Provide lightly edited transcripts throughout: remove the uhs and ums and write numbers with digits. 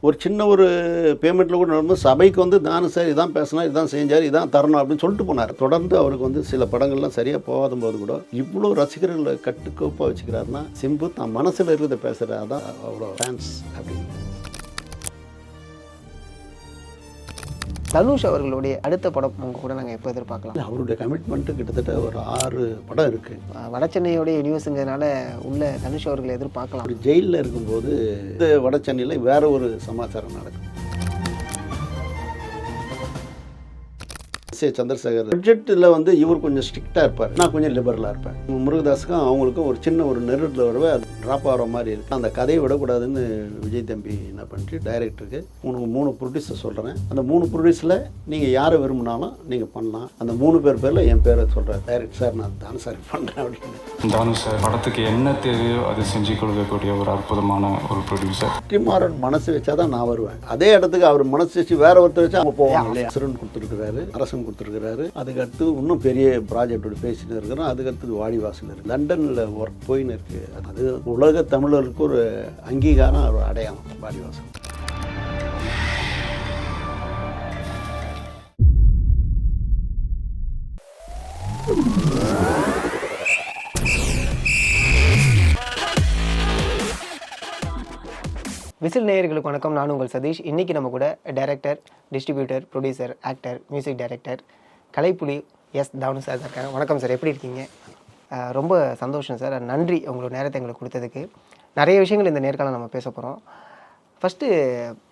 ஒரு சின்ன ஒரு பேமெண்ட்டில் கூட நடந்து சபைக்கு வந்து தானே சார் இதான் பேசினா இதான் செஞ்சார் இதான் தரணும் அப்படின்னு சொல்லிட்டு போனார். தொடர்ந்து அவருக்கு வந்து சில படங்கள்லாம் சரியாக போகாத போது கூட இவ்வளோ ரசிகர்களை கட்டுக்கோப்பாக வச்சுக்கிறாருன்னா சிம்பு தான் மனசில் இருக்கிறத பேசுகிறா தான் அவ்வளோ ஃபேன்ஸ் அப்படின்னு. தனுஷ் அவர்களுடைய அடுத்த படம் உங்கள் கூட நாங்கள் எப்போ எதிர்பார்க்கலாம்? அவருடைய கமிட்மெண்ட்டு கிட்டத்தட்ட ஒரு 6 படம் இருக்குது. வட சென்னையோடைய யூனிவர்ஸுங்கிறதுனால உள்ள தனுஷ் அவர்களை எதிர்பார்க்கலாம். அப்படி ஜெயிலில் இருக்கும்போது இந்த வட சென்னையில் வேற ஒரு சமாச்சாரம் நடக்கும். சந்திரசேகர் பட்ஜெட்டில் வந்து இவர் கொஞ்சம் ஸ்ட்ரிக்டாக இருப்பார், நான் கொஞ்சம் லிபரலாக இருப்பேன். முருகதாஸுக்கும் அவங்களுக்கும் ஒரு சின்ன ஒரு நெருட்டில் வரவே அது ட்ராப் ஆகிற மாதிரி இருக்குது. அந்த கதையை விடக்கூடாதுன்னு விஜய் தம்பி என்ன பண்ணிட்டு டைரக்டருக்கு உனக்கு 3 ப்ரொடியூசர் சொல்கிறேன், அந்த 3 ப்ரொடியூஸில் நீங்கள் யாரை விரும்பினாலும் நீங்கள் பண்ணலாம். அந்த 3 பேரில் என் பேரை சொல்கிறேன். டைரக்ட் சார் நான் தானே சார் பண்ணுறேன் அப்படின்னு. தானு சார் படத்துக்கு என்ன தேவையோ அதை செஞ்சு கொடுக்கக்கூடிய ஒரு அற்புதமான ஒரு ப்ரொடியூசர். வெற்றிமாறன் மனசு வச்சா தான் நான் வருவேன். அதே இடத்துக்கு அவர் மனசு வச்சு வேற ஒருத்தர் வச்சா அவங்க போவாங்க இல்லையா. சிறன் கொடுத்துருக்கிறாரு, அரசன் கொடுத்துருக்கிறாரு. அதுக்கடுத்து இன்னும் பெரிய ப்ராஜெக்டோட பேசிட்டு இருக்கிறோம். அதுக்கடுத்தது வாடிவாசல் இருக்குது, லண்டனில் ஒர்க் போயின்னு இருக்குது. அது உலக தமிழருக்கு ஒரு அங்கீகாரம், ஒரு அடையாளம் வாடிவாசல். விசில் நேயர்களுக்கு வணக்கம். நான் உங்கள் சதீஷ். இன்றைக்கி நம்ம கூட director, distributor, producer, actor, music director, Kalaippuli S Thanu sir இருக்காங்க. வணக்கம் சார், எப்படி இருக்கீங்க? ரொம்ப சந்தோஷம் சார், நன்றி உங்களோட நேரத்தை எங்களுக்கு கொடுத்ததுக்கு. நிறைய விஷயங்கள் இந்த நேர்காணல் நம்ம பேச போகிறோம். ஃபஸ்ட்டு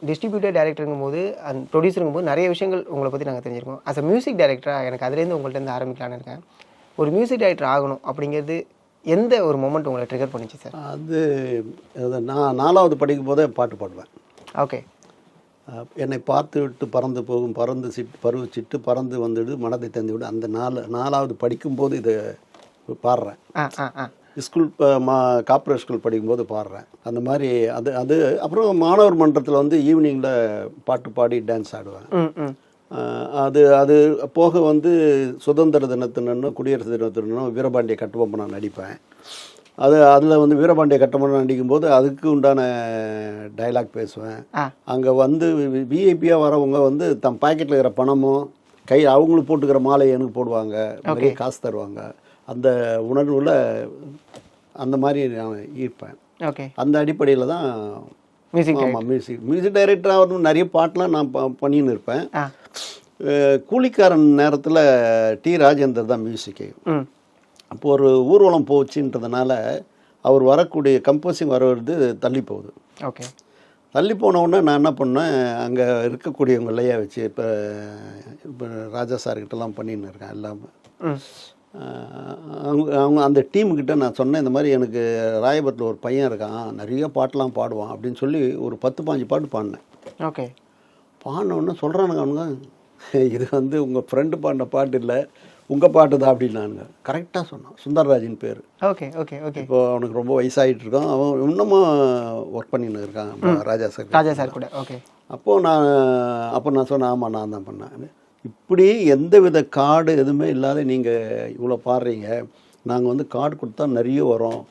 டிஸ்ட்ரிபியூட்டர் டைரக்டருங்கும் போது அண்ட் ப்ரொடியூசருங்கும் போது நிறைய விஷயங்கள் உங்களை பற்றி நாங்கள் தெரிஞ்சிருக்கோம். அஸ் அ மியூசிக் டைரக்டராக எனக்கு அதுலேருந்து உங்கள்கிட்ட ஆரம்பிக்கலான்னு இருக்கேன். ஒரு மியூசிக் டைரக்டர் ஆகணும் அப்படிங்கிறது எந்த ஒரு மொமெண்ட் உங்களை ட்ரிகர் பண்ணிச்சு சார்? அது நான் 4வது படிக்கும் போதே பாட்டு பாடுவேன். ஓகே. என்னை பார்த்து விட்டு பறந்து போகும் பறந்து சிட்டு பருவச்சிட்டு பறந்து வந்துடு மனதை தந்து விடு, அந்த 4வது படிக்கும்போது இதை பாடுறேன். ஸ்கூல் கார்ப்பரேட் ஸ்கூல் படிக்கும்போது பாடுறேன். அந்த மாதிரி அது அப்புறம் மாணவர் மன்றத்தில் வந்து ஈவினிங்கில் பாட்டு பாடி டான்ஸ் ஆடுவேன். அது போக வந்து சுதந்திர தினத்தினு குடியரசு தினத்தினும் வீரபாண்டிய கட்டபொம்மன் நான் நடிப்பேன். அதில் வந்து வீரபாண்டிய கட்டபொம்மன் நடிக்கும்போது அதுக்கு உண்டான டைலாக் பேசுவேன். அங்கே வந்து விஐபியாக வரவங்க வந்து தம் பாக்கெட்டில் இருக்கிற பணமும் அவங்களுக்கு போட்டுக்கிற மாலை எனக்கு போடுவாங்க, நிறைய காசு தருவாங்க. அந்த உணர்வில் அந்த மாதிரி நான் ஈர்ப்பேன். அந்த அடிப்படையில் தான் மியூசிக் டைரக்டராக வரணும். நிறைய பாட்டெலாம் நான் பண்ணின்னு இருப்பேன். கூலிக்காரன் நேரத்தில் டி ராஜேந்தர் தான் மியூசிக்கு. அப்போது ஒரு ஊர்வலம் போச்சுன்றதுனால அவர் வரக்கூடிய கம்போசிங் வரது தள்ளி போகுது. ஓகே. தள்ளி போனவுடனே நான் என்ன பண்ணேன், அங்கே இருக்கக்கூடியவங்களையே வச்சு இப்போ ராஜா சார்கிட்டலாம் பண்ணின்னு இருக்கேன் எல்லாமே. அவங்க அந்த டீமுக்கிட்ட நான் சொன்னேன், இந்த மாதிரி எனக்கு ராயபுரத்தில் ஒரு பையன் இருக்கான், நிறைய பாட்டெலாம் பாடுவான் அப்படின்னு சொல்லி ஒரு 10-15 பாட்டு பாடினேன். ஓகே. பாடினோடனே சொல்கிறானுங்க அவனுங்க, இது வந்து உங்கள் ஃப்ரெண்டு பாடின பாட்டு இல்லை, உங்கள் பாட்டு தான் அப்படின்னானுங்க. கரெக்டாக சொன்னான். சுந்தர்ராஜின் பேர். Okay okay okay. இப்போ அவனுக்கு ரொம்ப வயசாகிட்டு இருக்கான், அவன் இன்னமும் ஒர்க் பண்ணின்னு இருக்கான் ராஜா சார் கூட. ஓகே. அப்போ நான் சொன்னேன், ஆமாம் நான் தான் பண்ணேன். இப்படி எந்த வித கார்டு எதுவுமே இல்லாத நீங்கள் இவ்வளோ பாடுறீங்க, நாங்கள் வந்து கார்டு கொடுத்தா நிறைய வரும்,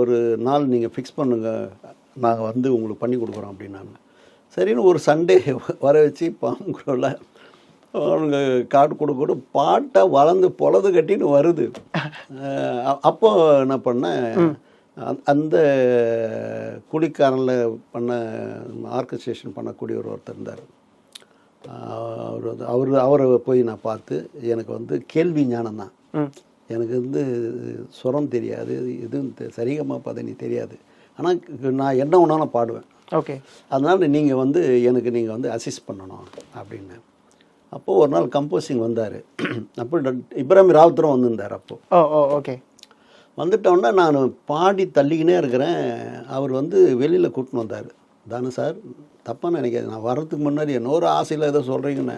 ஒரு நாள் நீங்கள் ஃபிக்ஸ் பண்ணுங்கள், நாங்கள் வந்து உங்களுக்கு பண்ணி கொடுக்குறோம் அப்படின்னாங்க. சரின்னு ஒரு சண்டே வர வச்சு பாம்புக்குள்ள அவனுங்க கார்டு கொடுக்க பாட்டை வளர்ந்து பொழுது கட்டின்னு வருது. அப்போ என்ன பண்ணேன், அந்த குடிக்காரனில் பண்ண ஆர்கஸ்ட்ரேஷன் பண்ணக்கூடிய ஒருத்தர் இருந்தார். அவரை போய் நான் பார்த்து, எனக்கு வந்து கேள்வி ஞானம் தான், எனக்கு வந்து சுரம் தெரியாது, எதுவும் சரிகமா பதனி தெரியாது, ஆனால் நான் என்ன ஒன்றாலும் பாடுவேன். ஓகே. அதனால் நீங்கள் வந்து நீங்கள் வந்து அசிஸ்ட் பண்ணணும் அப்படின்னு. அப்போது ஒரு நாள் கம்போசிங் வந்தார். அப்போ இப்ராஹிம் ராவுத்தரும் வந்திருந்தார். அப்போது ஓகே. வந்துட்டோன்னா நான் பாடி தள்ளிக்கினே இருக்கிறேன். அவர் வந்து வெளியில் கூட்டின்னு வந்தார். தானு சார், தப்பாக நினைக்காது, நான் வர்றதுக்கு முன்னாடி என்னோட ஆசையில் ஏதோ சொல்கிறீங்கன்னு,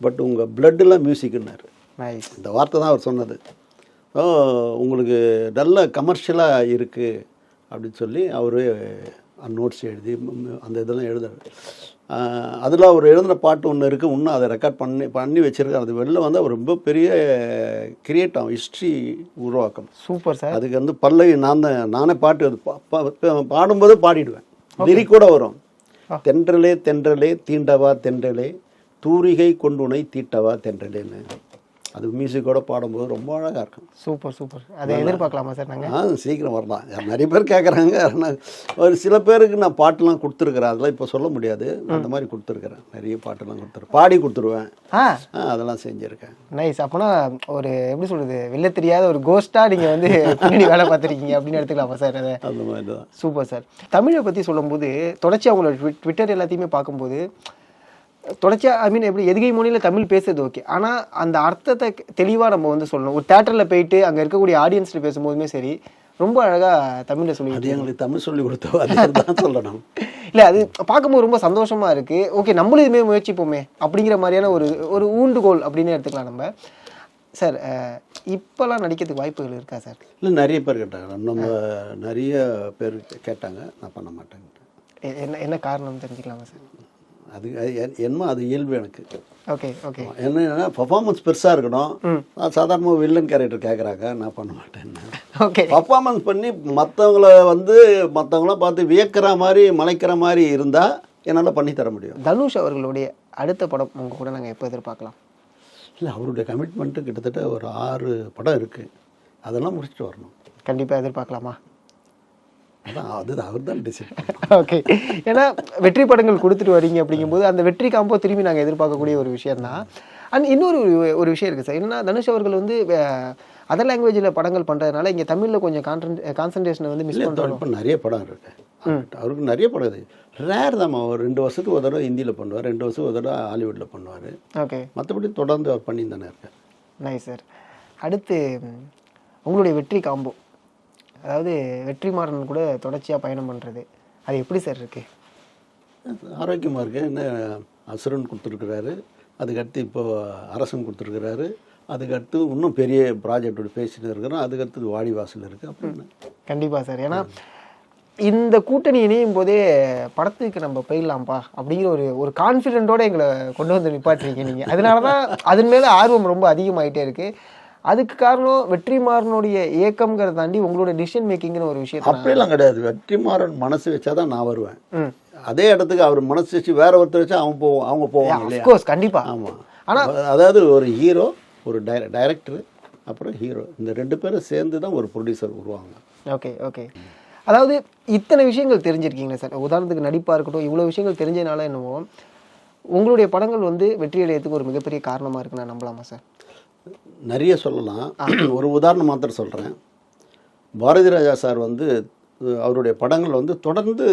பட் உங்கள் பிளட்டெல்லாம் மியூசிக்குன்னாரு. இந்த வார்த்தை தான் அவர் சொன்னது. உங்களுக்கு நல்ல கமர்ஷியலாக இருக்குது அப்படின்னு சொல்லி அவர் நோட்ஸ் எழுதி அந்த இதெல்லாம் எழுதுறாரு. அதில் அவர் எழுதுன பாட்டு ஒன்று இருக்குது, இன்னும் அதை ரெக்கார்ட் பண்ணி வச்சுருக்காரு. அது வெளில வந்து அவர் ரொம்ப பெரிய கிரியேட் ஆகும், ஹிஸ்ட்ரி உருவாக்கம். Super sir. அதுக்கு வந்து பல்லவி நானே பாட்டு பாடும்போது பாடிடுவேன், லிரிக் கூட வரும். தென்றலே தென்றலே தீண்டவா தென்றலே தூரிகை கொண்டுனை தீட்டவா தென்றலேன்னு அது மியூசிக்கோட பாடும்போது ரொம்ப அழகாக இருக்கும். சூப்பர் அதை எதிர்பார்க்கலாமா சார் நாங்கள்? சீக்கிரம் வரலாம். நிறைய பேர் கேட்குறாங்க. ஆனால் ஒரு சில பேருக்கு நான் பாட்டெலாம் கொடுத்துருக்குறேன். அதெல்லாம் இப்போ சொல்ல முடியாது. அந்த மாதிரி கொடுத்துருக்குறேன். நிறைய பாட்டெல்லாம் கொடுத்துருக்கேன். பாடி கொடுத்துருவேன். அதெல்லாம் செஞ்சுருக்கேன். நைஸ். அப்போனா ஒரு எப்படி சொல்கிறது, வெளில தெரியாத ஒரு கோஸ்ட்டாக நீங்கள் வந்து பின்னாடி வேலை பார்த்துருக்கீங்க அப்படின்னு எடுத்துக்கலாமா சார்? அதை அந்த மாதிரி தான். Super sir. தமிழை பற்றி சொல்லும்போது தொடர்ச்சி அவங்களோட ட்விட்டர் எல்லாத்தையுமே பார்க்கும்போது தொடர்ச்சியாக எப்படி எதுகை மொழியில் தமிழ் பேசுறது ஓகே, ஆனால் அந்த அர்த்தத்தை தெளிவாக நம்ம வந்து சொல்லணும். ஒரு தேட்டரில் போயிட்டு அங்கே இருக்கக்கூடிய ஆடியன்ஸில் பேசும்போதுமே சரி ரொம்ப அழகாக தமிழில் சொல்லி அது எங்களுக்கு தமிழ் சொல்லி கொடுத்தோம் சொல்லணும். இல்லை அது பார்க்கும்போது ரொம்ப சந்தோஷமாக இருக்குது. ஓகே நம்மளும் இதுமாரி முயற்சிப்போமே அப்படிங்கிற மாதிரியான ஒரு ஊண்டுகோல் அப்படின்னு எடுத்துக்கலாம் நம்ம. சார் இப்போல்லாம் நடிக்கிறதுக்கு வாய்ப்புகள் இருக்கா சார்? இல்லை நிறைய பேர் கேட்டாங்க. நம்ம நிறைய பேர் கேட்டாங்க. நான் பண்ண மாட்டேன். என்ன காரணம் தெரிஞ்சுக்கலாமா சார்? அது என்ன அது இயல்பு எனக்கு. ஓகே என்னன்னா பர்ஃபார்மன்ஸ் பெருசாக இருக்கணும். சாதாரணமாக வில்லன் கேரக்டர் கேட்குறாங்க, நான் பண்ண மாட்டேன். ஓகே பர்ஃபார்மன்ஸ் பண்ணி மற்றவங்களாம் பார்த்து வியக்கிற மாதிரி மலைக்கிற மாதிரி இருந்தால் என்னால் பண்ணி தர முடியும். தனுஷ் அவர்களுடைய அடுத்த படம் உங்கள் கூட நாங்கள் எப்போ எதிர்பார்க்கலாம்? இல்லை அவருடைய கமிட்மெண்ட்டு கிட்டத்தட்ட ஒரு 6 படம் இருக்குது. அதெல்லாம் முடிச்சுட்டு வரணும். கண்டிப்பாக எதிர்பார்க்கலாமா? அதான் அவர் தான் டிசைட். ஓகே. ஏன்னா வெற்றி படங்கள் கொடுத்துட்டு வரீங்க அப்படிங்கும்போது அந்த வெற்றி காம்போ திரும்பி நாங்கள் எதிர்பார்க்கக்கூடிய ஒரு விஷயம் தான். அண்ட் இன்னொரு ஒரு விஷயம் இருக்குது சார். என்னன்னா தனுஷ் அவர்கள் வந்து அதர் லாங்குவேஜில் படங்கள் பண்ணுறதுனால இங்கே தமிழில் கொஞ்சம் கான்சன்ட்ரேஷனை வந்து மிஸ் பண்ணுறோம். இப்போ நிறைய படம் இருக்கு அவருக்கு. நிறைய படம் இது ரேர் தான். ஒரு 2 வருஷத்துக்கு ஒரு தடவை ஹிந்தியில் பண்ணுவார், 2 வருஷத்துக்கு ஒரு தடவை ஹாலிவுட்டில் பண்ணுவார். ஓகே. மற்றபடி தொடர்ந்து அவர் பண்ணி தானே இருக்கார். Nice sir. அடுத்து உங்களுடைய வெற்றி காம்போ, அதாவது வெற்றிமாறன் கூட தொடர்ச்சியாக பயணம் பண்ணுறது, அது எப்படி சார் இருக்குது? ஆரோக்கியமாக இருக்குது. என்ன அசுரன் கொடுத்துருக்குறாரு, அதுக்கடுத்து இப்போ அரசன் கொடுத்துருக்குறாரு, அதுக்கடுத்து இன்னும் பெரிய ப்ராஜெக்டோட பேசிட்டு இருக்கிறோம், அதுக்கடுத்து வாடிவாசல் இருக்குது. அப்படின்னு கண்டிப்பாக சார். ஏன்னா இந்த கூட்டணி இணையும் போதே படத்துக்கு நம்ம போயிடலாம்ப்பா அப்படிங்கிற ஒரு கான்ஃபிடென்ட்டோடு எங்களை கொண்டு வந்து நிப்பாட்டுறீங்க நீங்கள். அதனால தான் அதன் மேலே ஆர்வம் ரொம்ப அதிகமாகிட்டே இருக்குது. அதுக்கு காரணம் வெற்றிமாறனுடைய இயக்கம்ங்கிறத தாண்டி உங்களோட டிசிஷன் மேக்கிங்கிற ஒரு விஷயம். அப்படியெல்லாம் கிடையாது. வெற்றிமாறன் மனசு வச்சா தான் நான் வருவேன். அதே இடத்துக்கு அவர் மனசு வச்சு வேற ஒருத்தர் வச்சா அவங்க போவாங்க இல்லையா? கண்டிப்பாக. ஆமாம். ஆனால் அதாவது ஒரு ஹீரோ, ஒரு டைரக்டர், அப்புறம் ஹீரோ, இந்த 2 பேரும் சேர்ந்து தான் ஒரு ப்ரொடியூசர் உருவாங்க. ஓகே. அதாவது இத்தனை விஷயங்கள் தெரிஞ்சிருக்கீங்களா சார்? உதாரணத்துக்கு நடிப்பாக இருக்கட்டும், இவ்வளோ விஷயங்கள் தெரிஞ்சதுனால என்னவோ உங்களுடைய படங்கள் வந்து வெற்றி அடையத்துக்கு ஒரு மிகப்பெரிய காரணமாக இருக்குன்னு நம்பலாமா சார்? நிறைய சொல்லலாம். ஒரு உதாரணம் மாத்திரம் சொல்கிறேன். பாரதி ராஜா சார் வந்து அவருடைய படங்கள் வந்து தொடர்ந்து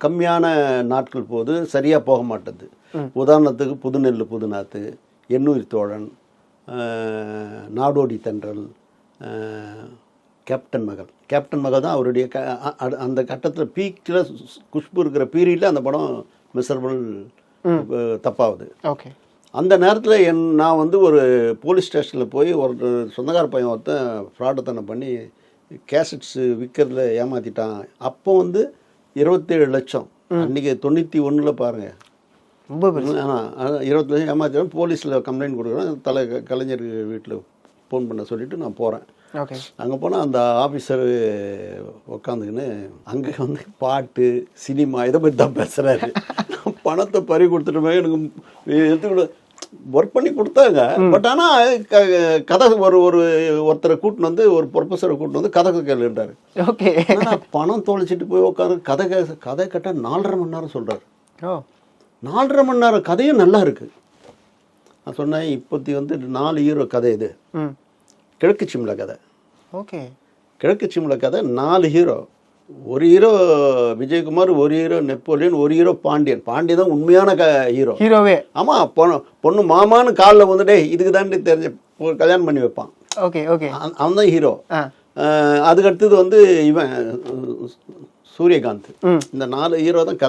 கம்மியான நாட்கள் போது சரியாக போக மாட்டேது. உதாரணத்துக்கு புதுநெல்லு புதுநாத்து, எண்ணூர் தோழன், நாடோடி தென்றல், கேப்டன் மகள் தான் அவருடைய அந்த கட்டத்தில் பீக்கில் குஷ்பு இருக்கிற பீரியடில் அந்த படம் மிசரபிள் தப்பாகுது. ஓகே. அந்த நேரத்தில் நான் வந்து ஒரு போலீஸ் ஸ்டேஷனில் போய் ஒரு சொந்தக்கார பையன் ஒருத்தன் ஃப்ராடத்தனை பண்ணி கேசட்ஸு விற்கிறதுல ஏமாற்றிட்டான். அப்போ வந்து 27 லட்சம், அன்றைக்கி 91 பாருங்கள், ரொம்ப 20 லட்சம் ஏமாற்றிட்டான். போலீஸில் கம்ப்ளைண்ட் கொடுக்குறேன். கலைஞர் வீட்டில் ஃபோன் பண்ண சொல்லிவிட்டு நான் போகிறேன். ஓகே. அங்கே போனால் அந்த ஆஃபீஸர் உக்காந்துக்கின்னு அங்கே வந்து பாட்டு சினிமா இதை பற்றி தான் பேசுகிறாரு. பணத்தை பறி கொடுத்துட்டுமே எனக்கு எடுத்துக்கிட்டு ஒர்க் பண்ணி கொடுத்தாங்க. பட் ஆனால் கதை ஒருத்தரை கூட்டின்னு வந்து ஒரு ப்ரொஃபஸரை கூட்டின்னு வந்து கதை கேளுன்றாரு. ஓகே. பணம் தொலைச்சிட்டு போய் உட்காந்து கதை கேட்டால் 4.5 மணி நேரம் சொல்கிறார். 4.5 மணி நேரம் கதையும் நல்லா இருக்குது. நான் சொன்னேன், இப்போத்தி வந்து 4 ஹீரோ கதை இது, கிழக்கு சிம்லா கதை. ஓகே. கிழக்கு சிம்லா கதை 4 ஹீரோ. ஒரு ஹீரோ விஜயகுமார், ஒரு ஹீரோ நெப்போலியன், ஒரு ஹீரோ பாண்டியன் தான் உண்மையான ஹீரோவே. ஆமாம். பொண்ணு மாமான்னு காலில் வந்துட்டே இதுக்கு தாண்டி தெரிஞ்ச கல்யாணம் பண்ணி வைப்பான். ஓகே. அவன் தான் ஹீரோ. அதுக்கடுத்தது வந்து இவன் சூரியகாந்த். இந்த 4 ஹீரோ தான்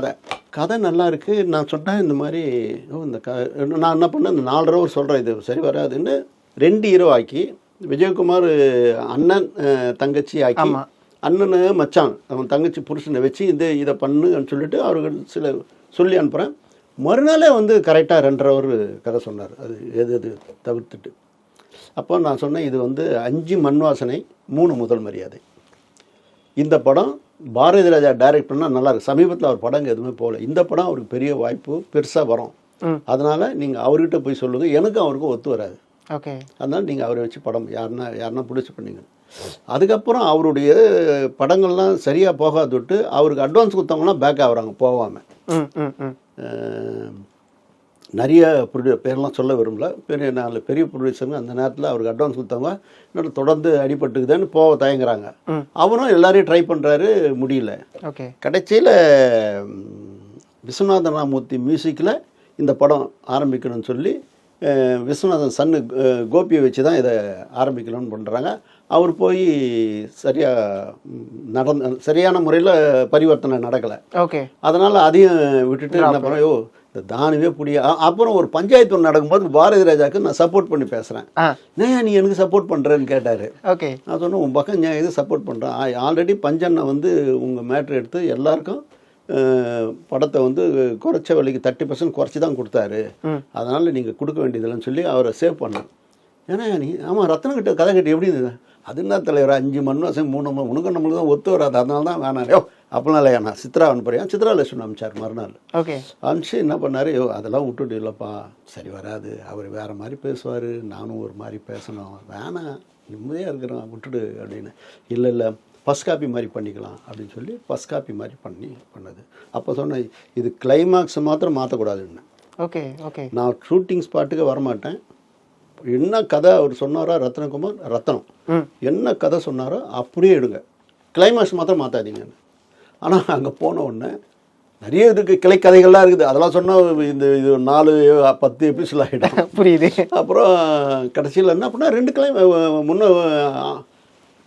கதை நல்லா இருக்குது. நான் சொன்னேன் இந்த மாதிரி நான் என்ன பண்ணேன், இந்த 4 ஹவர் சொல்கிறேன், இது சரி வராதுன்னு 2 ஹீரோ ஆக்கி, விஜயகுமார் அண்ணன் தங்கச்சி ஆக்கி, அண்ணனு மச்சான் அவன் தங்கச்சி புருஷனை வச்சு இதை பண்ணுன்னு சொல்லிட்டு அவர்கள் சில சொல்லி அனுப்புகிறேன். மறுநாளே வந்து கரெக்டாக 2.5 ஹவர் கதை சொன்னார். அது எது தவிர்த்துட்டு. அப்போ நான் சொன்னேன், இது வந்து 5 மண் வாசனை, 3 முதல் மரியாதை. இந்த படம் பாரதி ராஜா டைரக்ட் பண்ணால் நல்லாயிருக்கு. சமீபத்தில் அவர் படங்க எதுவுமே போகல. இந்த படம் அவருக்கு பெரிய வாய்ப்பு பெருசாக வரும். அதனால் நீங்கள் அவர்கிட்ட போய் சொல்லுங்கள். எனக்கும் அவருக்கும் ஒத்து வராது. ஓகே. அதனால் நீங்கள் அவரை வச்சு படம் யாருன்னா பிடிச்சி பண்ணீங்க. அதுக்கப்புறம் அவருடைய படங்கள்லாம் சரியாக போகாது விட்டு அவருக்கு அட்வான்ஸ் கொடுத்தவங்களாம் பேக் ஆகுறாங்க போகாமல். நிறைய பேர்லாம் சொல்ல விரும்பல. பெரிய ப்ரொடியூசருங்க அந்த நேரத்தில் அவருக்கு அட்வான்ஸ் கொடுத்தவங்க இன்னும் தொடர்ந்து அடிபட்டுக்குதுன்னு போக தயங்குறாங்க. அவரும் எல்லாரையும் ட்ரை பண்ணுறாரு, முடியல. ஓகே. கடைசியில் விஸ்வநாதன் ராமூர்த்தி மியூசிக்கில் இந்த படம் ஆரம்பிக்கணும்னு சொல்லி விஸ்வநாதன் சன்னு கோபியை வச்சு தான் இதை ஆரம்பிக்கணும்னு பண்ணுறாங்க. அவர் போய் சரியான முறையில் பரிவர்த்தனை நடக்கலை. ஓகே. அதனால் அதையும் விட்டுட்டு என்ன பண்ண இந்த தானுவே புரிய. அப்புறம் ஒரு பஞ்சாயத்து ஒன்று நடக்கும்போது பாரதி ராஜாவுக்கு நான் சப்போர்ட் பண்ணி பேசுகிறேன். நீ எனக்கு சப்போர்ட் பண்ணுறேன்னு கேட்டார். ஓகே. நான் சொன்னேன் உன் பக்கம் நான் எது சப்போர்ட் பண்ணுறேன். ஆல்ரெடி பஞ்சண்ணை வந்து உங்கள் மேட்ரு எடுத்து எல்லாருக்கும் படத்தை வந்து குறைச்ச விலைக்கு 30% குறைச்சி தான் கொடுத்தாரு. அதனால் நீங்கள் கொடுக்க வேண்டியதில்லைன்னு சொல்லி அவரை சேவ் பண்ணேன். ஏன்னா நீ ஆமாம் ரத்னகிட்ட கதை கட்டி எப்படி இருந்தது? அது என்ன தலைவர் 5 மணி நேரம் 3 மணி உனக்கு நம்மளுக்கு தான் ஒத்து வராது. அதனால தான் வேணாம். அப்படிலாம் இல்லையா நான் சித்ரா அனுப்புறேன். சித்ரா லட்சுமி அனுப்பிச்சார் மறுநாள். ஓகே. அனுப்பிச்சு என்ன பண்ணார், அதெல்லாம் விட்டுட்டு இல்லைப்பா சரி வராது, அவர் வேறு மாதிரி பேசுவார், நானும் ஒரு மாதிரி பேசணும், வேணாம் நிம்மதியாக இருக்கிறோம் விட்டுடு அப்படின்னு. இல்லை ஃபஸ்ட் காப்பி மாதிரி பண்ணிக்கலாம் அப்படின்னு சொல்லி ஃபஸ்ட் காப்பி மாதிரி பண்ணது. அப்போ சொன்னேன் இது கிளைமாக்ஸ் மாத்திரம் மாற்றக்கூடாதுன்னு. ஓகே. ஓகே. நான் ஷூட்டிங் ஸ்பாட்டுக்கு வரமாட்டேன். என்ன கதை அவர் சொன்னாரோ ரத்னகுமார் ரத்னம் என்ன கதை சொன்னாரோ அப்படியே எடுங்க, கிளைமாக்ஸ் மாத்திரம் மாற்றாதீங்கன்னு. ஆனால் அங்கே போன உடனே நிறைய இருக்குது, கிளை கதைகள்லாம் இருக்குது. அதெல்லாம் சொன்னால் இது 4-10 எபிசோட் ஆகிடும். புரியுது. அப்புறம் கடைசியில் என்ன பண்ணால் 2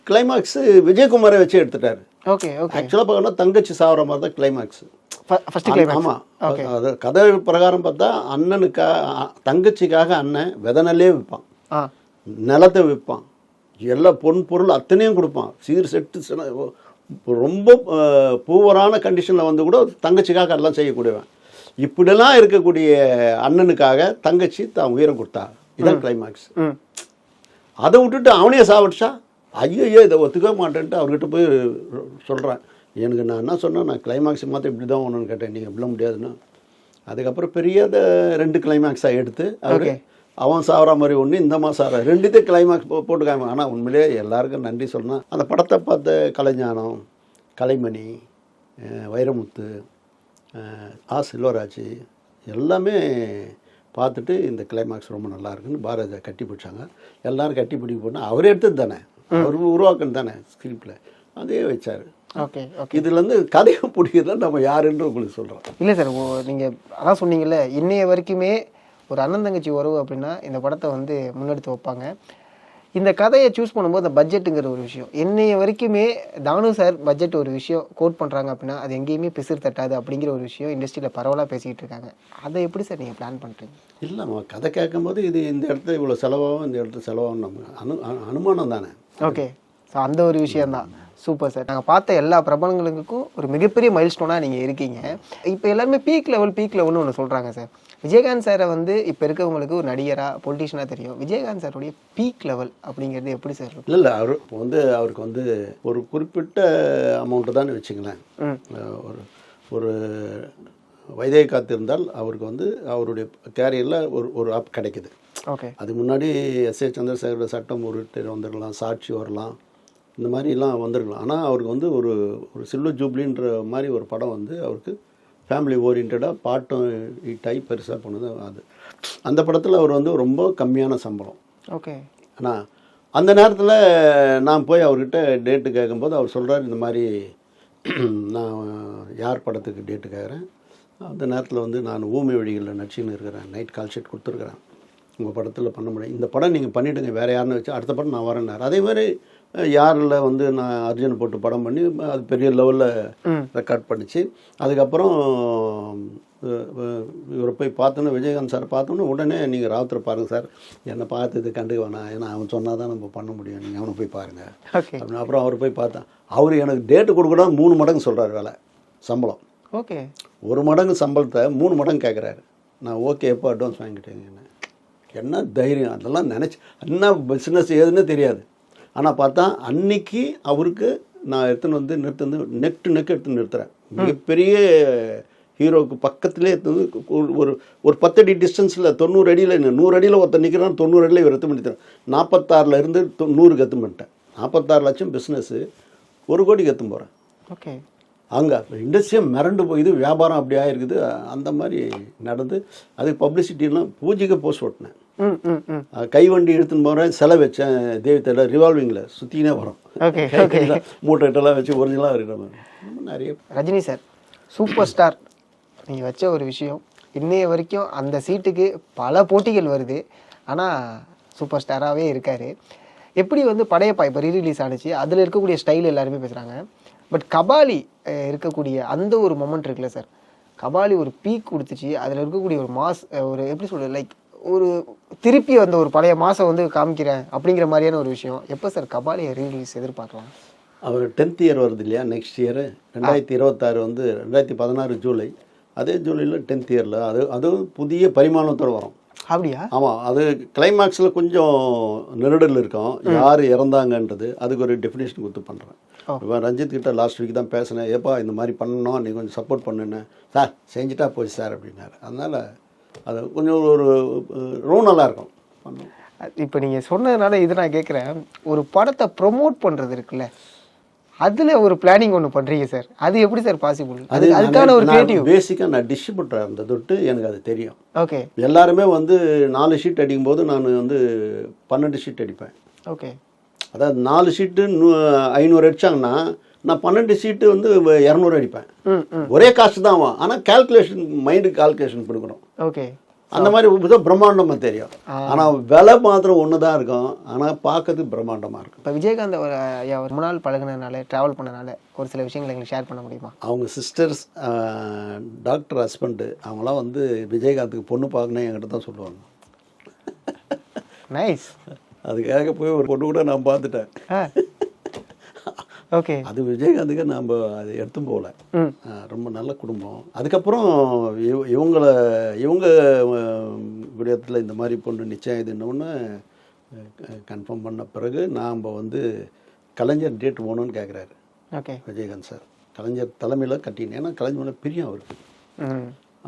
கிளைமாக்ஸ் விஜயகுமாரை வச்சு எடுத்துட்டாரு. ஓகே. ஆக்சுவலாக பார்க்கணும் தங்கச்சி சாவர மாதிரி தான் கிளைமாக்ஸ். ஆமாம், அது கதை பிரகாரம் பார்த்தா தங்கச்சிக்காக அண்ணன் விதநெல்லே விற்பான், நிலத்தை விற்பான், எல்லா பொருள் அத்தனையும் கொடுப்பான், சீர் செட்டு ரொம்ப பூவரான கண்டிஷனில் வந்து கூட தங்கச்சிக்காக எல்லாம் செய்யக்கூடியவன். இப்படிலாம் இருக்கக்கூடிய அண்ணனுக்காக தங்கச்சி தான் உயிரை கொடுத்தா. இதான் கிளைமாக்ஸ். அதை விட்டுட்டு அவனையே சாவடிச்சா ஐயோ இதை ஒத்துக்க மாட்டேன்ட்டு அவர்கிட்ட போய் சொல்கிறேன். எனக்கு நான் என்ன சொன்னேன், நான் கிளைமாக்ஸ் மாற்ற இப்படி தான் ஒன்றுன்னு கேட்டேன். நீங்கள் இப்படிலாம் முடியாதுன்னு. அதுக்கப்புறம் பெரிய 2 கிளைமாக்ஸாக எடுத்து அவன் சாவரா மாதிரி ஒன்று, இந்த மாதிரி சாவரா 2 கிளைமாக்ஸ் போட்டுக்காம. ஆனால் உண்மையிலே எல்லாருக்கும் நன்றி சொல்லணும். அந்த படத்தை பார்த்த கலைஞானம், கலைமணி, வைரமுத்து, செல்வராஜ் எல்லாமே பார்த்துட்டு இந்த கிளைமாக்ஸ் ரொம்ப நல்லா இருக்குன்னு பாரதியை கட்டி பிடிச்சாங்க. எல்லோரும் கட்டி பிடிக்க போனால் அவரே எடுத்தது தானே, அவர் உருவாக்குன்னு தானே ஸ்கிரிப்டில், அதே வச்சார். ஓகே. ஓகே. இதுலேருந்து கதையை பிடிக்கிறதுல நம்ம யாருன்னு உங்களுக்கு சொல்கிறோம். இல்லை சார், நீங்கள் அதான் சொன்னீங்கல்ல, இன்னைய வரைக்குமே ஒரு அண்ணன் தங்கச்சி உறவு அப்படின்னா இந்த படத்தை வந்து முன்னெடுத்து வைப்பாங்க. இந்த கதையை சூஸ் பண்ணும்போது அந்த பட்ஜெட்டுங்கிற ஒரு விஷயம் இன்னைய வரைக்குமே தானு சார் பட்ஜெட் ஒரு விஷயம் கோட் பண்ணுறாங்க அப்படின்னா அது எங்கேயுமே பிசிறு தட்டாது அப்படிங்கிற ஒரு விஷயம் இண்டஸ்ட்ரியில் பரவலாக பேசிக்கிட்டு இருக்காங்க. அதை எப்படி சார் நீங்கள் பிளான் பண்ணுறீங்க? இல்லைம்மா, கதை கேட்கும்போது இது இந்த இடத்துல இவ்வளோ செலவாகும், இந்த இடத்துல செலவாகும், நம்ம அனுமானம் தானே. ஓகே. ஸோ அந்த ஒரு விஷயந்தான். Super sir. நாங்கள் பார்த்த எல்லா பிரபலங்களுக்கும் ஒரு மிகப்பெரிய மைல்ஸ்டோனாக நீங்கள் இருக்கீங்க. இப்போ எல்லாருமே பீக் லெவல்னு ஒன்று சொல்கிறாங்க சார். விஜயகாந்த் சாரை வந்து இப்போ இருக்கவங்களுக்கு ஒரு நடிகராக பொலிட்டிஷியனாக தெரியும். விஜயகாந்த் சாருடைய பீக் லெவல் அப்படிங்கிறது எப்படி சார் இருக்கும்? இல்லை அவருக்கு வந்து ஒரு குறிப்பிட்ட அமௌண்ட்டு தான் வச்சுங்களேன். ஒரு வைதேகி காத்திருந்தால் அவருக்கு வந்து அவருடைய கேரியரில் ஒரு ஆப் கிடைக்குது. ஓகே. அது முன்னாடி எஸ்.ஏ. சந்திரசேகரோட சட்டம் ஒரு வந்துடலாம், சாட்சி வரலாம், இந்த மாதிரிலாம் வந்துருக்கலாம். ஆனால் அவருக்கு வந்து ஒரு சில்வர் ஜூப்ளின்ற மாதிரி ஒரு படம் வந்து அவருக்கு ஃபேமிலி ஓரியன்டாக பாட்டும் ஹிட்டாகி பெருசாக போனது அது. அந்த படத்தில் அவர் வந்து ரொம்ப கம்மியான சம்பளம். ஓகே. ஆனால் அந்த நேரத்தில் நான் போய் அவர்கிட்ட டேட்டு கேட்கும்போது அவர் சொல்கிறார், இந்த மாதிரி நான் யார் படத்துக்கு டேட்டு கேட்குறேன், அந்த நேரத்தில் வந்து நான் ஊமை வழிகளில் நடிச்சுன்னு இருக்கிறேன், நைட் கால் ஷீட் கொடுத்துருக்குறேன், உங்கள் படத்தில் பண்ண முடியும், இந்த படம் நீங்கள் பண்ணிவிடுங்க, வேறு யாருன்னு வச்சு அடுத்த படம் நான் வரேன்னார். அதே மாதிரி யாரில் வந்து நான் அர்ஜுன் போட்டு படம் பண்ணி அது பெரிய லெவலில் ரெக்கார்ட் பண்ணிச்சு. அதுக்கப்புறம் இவரை போய் பார்த்தோன்னே விஜயகாந்த் சார் பார்த்தோன்னே உடனே நீங்கள் ராவுத்தரை பாருங்கள் சார், என்னை பார்த்து இது கண்டுக்க வேணாம், ஏன்னா அவன் சொன்னால் தான் நம்ம பண்ண முடியும், நீங்கள் அவனை போய் பாருங்கள் அப்படின்னு. அப்புறம் அவர் போய் பார்த்தேன். அவர் எனக்கு டேட்டு கொடுக்கணும் 3 மடங்கு சொல்கிறார் வேலை சம்பளம். ஓகே. 1 மடங்கு சம்பளத்தை 3 மடங்கு கேட்குறாரு. நான் ஓகே எப்போ அட்வான்ஸ் வாங்கிட்டேங்க. என்ன தைரியம், அதெல்லாம் நினச்சி என்ன பிஸ்னஸ் ஏதுன்னு தெரியாது. ஆனால் பார்த்தா அன்னைக்கு அவருக்கு நான் எடுத்துன்னு வந்து நெக் டு நெக் எடுத்து நிறுத்துறேன். மிகப்பெரிய ஹீரோவுக்கு பக்கத்துலேயே எடுத்து ஒரு ஒரு 10 அடி டிஸ்டன்ஸில் 90 அடியில் 100 அடியில் ஒருத்தர் நிற்கிறான், 90 அடியில் இவர் எடுத்து பண்ணித்தரேன். 46 இருந்து 100க்கு எடுத்து பண்ணிட்டேன். 46 லட்சம் பிஸ்னஸ்ஸு 1 கோடிக்கு எடுத்து போகிறேன். ஓகே. அங்கே இண்டஸ்ட்ரியே மிரண்டு போயிது, வியாபாரம் அப்படி ஆயிருக்குது. அந்த மாதிரி நடந்து அதுக்கு பப்ளிசிட்டிலாம் பூஜைக்கு போஸ்ட் ஓட்டினேன். கைவண்டி எடுத்துன்னு போகிறேன், செலவு வச்சேன். தேவித்தையில் ரிவால்விங்கில் சுற்றினே வரும், மூட்டைட்டெல்லாம் வச்சு ஒரிஜினலாக இருக்கிற நிறைய. ரஜினி சார் சூப்பர் ஸ்டார் நீங்கள் வச்ச ஒரு விஷயம் இன்னைய வரைக்கும் அந்த சீட்டுக்கு பல போட்டிகள் வருது, ஆனால் சூப்பர் ஸ்டாராகவே இருக்கார். எப்படி வந்து படையப்பா இப்போ ரீரிலீஸ் ஆனிச்சு, அதில் இருக்கக்கூடிய ஸ்டைல் எல்லாருமே பேசுகிறாங்க. பட் கபாலி இருக்கக்கூடிய அந்த ஒரு மொமெண்ட் இருக்குல்ல சார், கபாலி ஒரு பீக் கொடுத்துச்சு. அதில் இருக்கக்கூடிய ஒரு மாஸ், ஒரு எப்படி சொல்கிறது, லைக் ஒரு திருப்பி அந்த ஒரு பழைய மாதம் வந்து காமிக்கிறேன் அப்படிங்கிற மாதிரியான ஒரு விஷயம். எப்போ சார் கபாலியை ரீரிலீஸ் எதிர்பார்க்கலாம்? அவர் 10th இயர் வருது இல்லையா, நெக்ஸ்ட் இயர் 2026 வந்து 2016 ஜூலை. அதே ஜூலையில் 10th இயரில் அதுவும் புதிய பரிமாணத்தோடு வரும். அப்படியா? ஆமாம். அது கிளைமேக்ஸில் கொஞ்சம் நெருடல் இருக்கும், யார் இறந்தாங்கன்றது. அதுக்கு ஒரு டெஃபினேஷன் கொடுத்து பண்ணுறேன். இப்போ ரஞ்சித் கிட்ட லாஸ்ட் வீக் தான் பேசினேன். ஏப்பா இந்த மாதிரி பண்ணணும், நீ கொஞ்சம் சப்போர்ட் பண்ணுன்னு. சார் செஞ்சுட்டா போச்சு சார் அப்படின்னாரு. அதனால் அது கொஞ்சம் ஒரு ரொம்ப நல்லாயிருக்கும் பண்ணணும். இப்போ நீங்கள் சொன்னதுனால இது நான் கேட்குறேன், ஒரு படத்தை ப்ரொமோட் பண்ணுறது இருக்குல்ல, அதில் ஒரு பிளானிங் ஒன்று பண்ணுறீங்க சார், அது எப்படி சார் பாசிபிள்? அதுக்கான ஒரு கிரியேட்டிவ். பேசிக்காக நான் டிஸ்ட்ரிபியூட்டர் அந்த தொட்டு எனக்கு அது தெரியும். ஓகே. எல்லாருமே வந்து 4 ஷீட் அடிக்கும்போது நான் வந்து 12 ஷீட் அடிப்பேன். ஓகே. அதாவது 4 ஷீட்டு 500 அடித்தாங்கன்னா நான் 12 ஷீட்டு வந்து 200 அடிப்பேன். ஒரே காசு தான் ஆகும், ஆனால் கால்குலேஷன் மைண்டுக்கு கால்குலேஷன் கொடுக்கணும். ஓகே. அந்த மாதிரி பிரம்மாண்டமாக தெரியும், ஆனால் விலை மாத்திரம் ஒன்று தான் இருக்கும், ஆனால் பார்க்கறதுக்கு பிரம்மாண்டமாக இருக்கும். இப்போ விஜயகாந்த் ஒரு நாள் பழகினால ட்ராவல் பண்ணனால ஒரு சில விஷயங்களை எங்களுக்கு ஷேர் பண்ண முடியுமா? அவங்க சிஸ்டர்ஸ், டாக்டர் ஹஸ்பண்டு, அவங்களாம் வந்து விஜயகாந்துக்கு பொண்ணு பார்க்கணும் என்கிட்ட தான் சொல்லுவாங்க. நைஸ். அதுக்காக போய் ஒரு பொண்ணு கூட நான் பார்த்துட்டேன். ஓகே. அது விஜயகாந்துக்கு நாம் அது எடுத்து போகல. ரொம்ப நல்ல குடும்பம். அதுக்கப்புறம் இவங்க விடயத்தில் இந்த மாதிரி பொண்ணு நிச்சயம் இதுன்னு கன்ஃபார்ம் பண்ண பிறகு நாம் வந்து கலைஞர் டேட் போகணுன்னு கேட்குறாரு. ஓகே. விஜயகாந்த் சார் கலைஞர் தலைமையில் கட்டினேன், ஏன்னா கலைஞர் மேலே பிரியம் அவருக்கு.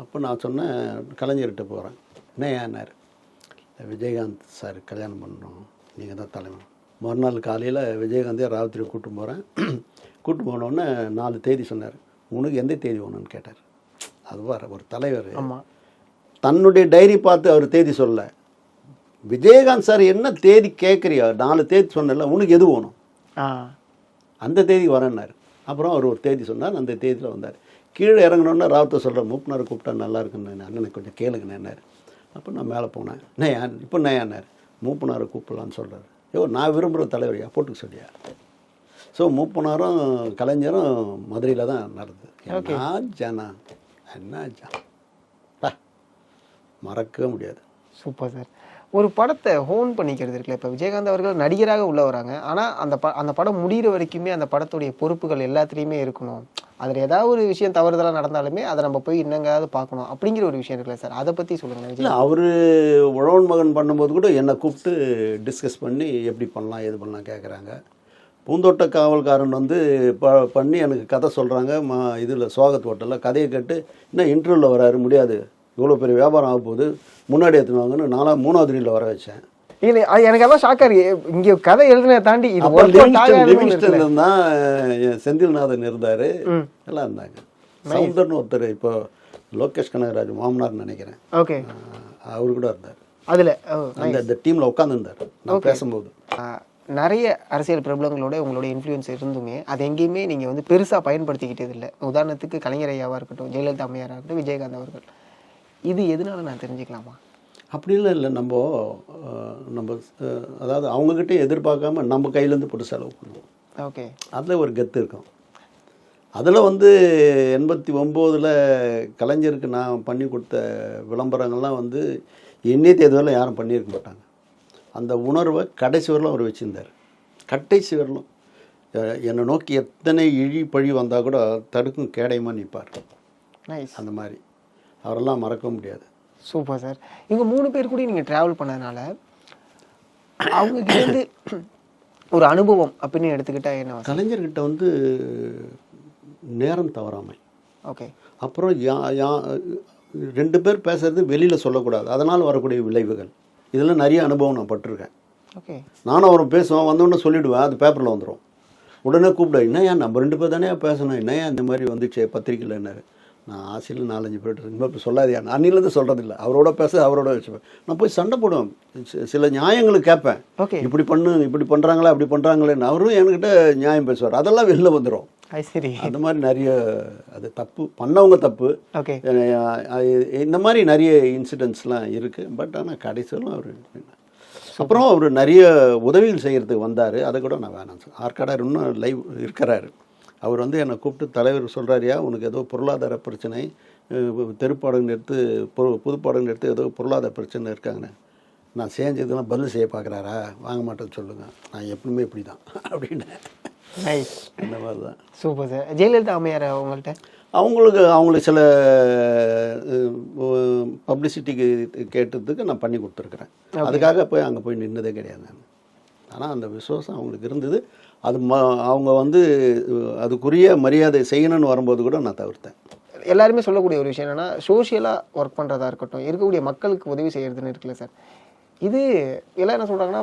அப்போ நான் சொன்னேன் கலைஞர்கிட்ட போகிறேன். என்ன ஏன்னார், விஜயகாந்த் சார் கல்யாணம் பண்ணணும், நீங்கள் தான் தலைமை. மறுநாள் காலையில் விஜயகாந்தே ராவத்திரி கூப்பிட்டு போகிறேன். கூப்பிட்டு போனோடனே 4 தேதி சொன்னார். உனக்கு எந்த தேதி வேணும்னு கேட்டார். அதுவார் ஒரு தலைவர் தன்னுடைய டைரி பார்த்து அவர் தேதி சொல்லலை. விஜயகாந்த் சார் என்ன தேதி கேட்குறியா, 4 தேதி சொன்னல, உனக்கு எது வேணும், அந்த தேதி வரேன்னாரு. அப்புறம் அவர் ஒரு தேதி சொன்னார், அந்த தேதியில் வந்தார். கீழே இறங்கினோன்னா ராவத்தை சொல்கிறேன், மூப்பனார் கூப்பிட்டா நல்லா இருக்குன்னு அண்ணனுக்கு கொஞ்சம் கேளுங்கண்ணேன்னாரு. அப்போ நான் மேலே போனேன். இப்போ நான் மூப்பனாரை கூப்பிடலான்னு சொல்கிறார். நான் விரும்புகிற தலைவரையா போட்டுக்க சொல்லியா. ஸோ மூப்பனாரும் கலைஞரும் மதுரையில் தான் நடந்தது. என்ன மறக்கவே முடியாது. Super sir. ஒரு படத்தை ஹோன் பண்ணிக்கிறது இருக்குல்ல, இப்போ விஜயகாந்த் அவர்கள் நடிகராக உள்ள வராங்க, ஆனால் அந்த படம் முடிகிற வரைக்குமே அந்த படத்துடைய பொறுப்புகள் எல்லாத்துலேயுமே இருக்கணும். அதில் ஏதாவது ஒரு விஷயம் தவறுதலாக நடந்தாலுமே அதை நம்ம போய் இன்னங்காவது பார்க்கணும் அப்படிங்கிற ஒரு விஷயம் இருக்குல்ல சார், அதை பற்றி சொல்லுங்கள். இல்லை, அவர் உழவன் மகன் பண்ணும்போது கூட என்னை கூப்பிட்டு டிஸ்கஸ் பண்ணி எப்படி பண்ணலாம் எது பண்ணலாம் கேட்குறாங்க. பூந்தோட்ட காவல்காரன் வந்து பண்ணி எனக்கு கதை சொல்கிறாங்க. இதில் சுவாகத் ஹோட்டலில் கதையை கேட்டு இன்னும் இன்டர்வியூவில் வராரு, முடியாது, இவ்வளோ பெரிய வியாபாரம் ஆக போகுது, முன்னாடி எடுத்துனாங்கன்னு 3வது ரீலில் வர வச்சேன். இல்லை, எனக்கு எல்லாம் ஷாக்காக இருக்கு. இங்கே கதை எழுதுனதை தாண்டி இது லிவிங்ஸ்டன் தான், செந்தில்நாதன் இருந்தார், எல்லாம் இருந்தாங்க. சவுந்தர்னு ஒருத்தர் இப்போ லோகேஷ் கனகராஜ் மாமனார்னு நினைக்கிறேன். ஓகே. அவரு கூட இருந்தார் அதில், அந்த டீமில் உட்காந்துருந்தார் நான் பேசும்போது. நிறைய அரசியல் பிரபலங்களோட உங்களோட இன்ஃப்ளூயன்ஸ் இருந்துமே அது எங்கேயுமே நீங்கள் வந்து பெருசாக பயன்படுத்திக்கிட்டது இல்லை. உதாரணத்துக்கு கலைஞர் ஐயாவாக இருக்கட்டும், ஜெயலலிதா அம்மையாராக இருக்கட்டும், விஜயகாந்த் அவர்கள். இது எதனால நான் தெரிஞ்சுக்கலாமா? அப்படிலாம் இல்லை, நம்ம அதாவது அவங்கக்கிட்டே எதிர்பார்க்காம நம்ம கையிலேருந்து போட்டு செலவு பண்ணுவோம். ஓகே. அதில் ஒரு கெத்து இருக்கும். அதில் வந்து 89 கலைஞருக்கு நான் பண்ணி கொடுத்த விளம்பரங்கள்லாம் வந்து எண்ணெய் தேர்தலில் யாரும் பண்ணியிருக்க மாட்டாங்க. அந்த உணர்வை கடைசி வரலும் அவர் வச்சுருந்தார். கடைசி வரலும் என்னை நோக்கி எத்தனை இழி பழி வந்தால் கூட தடுக்கும் கேடயமாக நிற்பார். அந்த மாதிரி அவரெல்லாம் மறக்க முடியாது. Super sir. இவங்க 3 பேர் கூட நீங்கள் ட்ராவல் பண்ணதுனால அவங்ககிட்ட ஒரு அனுபவம் அப்படின்னு எடுத்துக்கிட்டா என்ன? கலைஞர்கிட்ட வந்து நேரம் தவறாமை. ஓகே. அப்புறம் 2 பேர் பேசுறது வெளியில் சொல்லக்கூடாது, அதனால் வரக்கூடிய விளைவுகள், இதெல்லாம் நிறைய அனுபவம் நான் பட்டிருக்கேன். ஓகே. நானும் அவரும் பேசுவேன், வந்தோடனே சொல்லிவிடுவேன், அது பேப்பரில் வந்துடும். உடனே கூப்பிட, என்னையா நம்ம 2 பேர் தானே பேசணும், என்னையா இந்த மாதிரி வந்துச்சு பத்திரிக்கையில்னாரு. நான் ஆசையில் 4-5 பேர் இன்னும் சொல்லாதியா, அன்னிலேருந்து சொல்கிறதில்ல, அவரோட பேச அவரோட வச்சுப்பேன். நான் போய் சண்டை போடுவேன், சில நியாயங்களுக்கு கேட்பேன். ஓகே. இப்படி இப்படி பண்ணுறாங்களா அப்படி பண்ணுறாங்களேன்னு அவரும் என்கிட்ட நியாயம் பேசுவார், அதெல்லாம் வெளில வந்துடும். சரி. அந்த மாதிரி நிறைய அது தப்பு பண்ணவங்க தப்பு. ஓகே. இந்த மாதிரி நிறைய இன்சிடென்ட்ஸ்லாம் இருக்குது. பட் ஆனால் கடைசியெல்லாம் அவர் அப்புறம் அவர் நிறைய உதவிகள் செய்கிறதுக்கு வந்தார். அதை கூட நான் வேணாம் சார். ஆற்காடார் இன்னும் லைவ் இருக்கிறாரு. அவர் வந்து என்னை கூப்பிட்டு, தலைவர் சொல்கிறாரியா உனக்கு ஏதோ பொருளாதார பிரச்சனை, தெருப்பாடங்கள் எடுத்து புதுப்பாடங்கள் எடுத்து ஏதோ பொருளாதார பிரச்சனை இருக்காங்கண்ணே, நான் செஞ்சதெல்லாம் பதில் செய்ய பார்க்குறாரா, வாங்க மாட்டேன்னு சொல்லுங்கள், நான் எப்பவுமே இப்படி தான் அப்படின்னு. நைஸ். இந்த மாதிரி தான். Super sir. ஜெயலலிதா அம்மையார் அவங்கள்ட்ட அவங்களுக்கு சில பப்ளிசிட்டிக்கு கேட்டதுக்கு நான் பண்ணி கொடுத்துருக்குறேன். அதுக்காக போய் அங்கே போய் நின்றதே கிடையாது நான். ஆனால் அந்த விசுவாசம் அவங்களுக்கு இருந்தது. அது அவங்க வந்து அதுக்குரிய மரியாதை செய்யணும்னு வரும்போது கூட நான் தவிர்த்தேன். எல்லாருமே சொல்லக்கூடிய ஒரு விஷயம் என்னென்னா, சோஷியலாக ஒர்க் பண்ணுறதா இருக்கட்டும், இருக்கக்கூடிய மக்களுக்கு உதவி செய்கிறதுன்னு இருக்குல்ல சார், இது எல்லாம் என்ன சொல்கிறாங்கன்னா,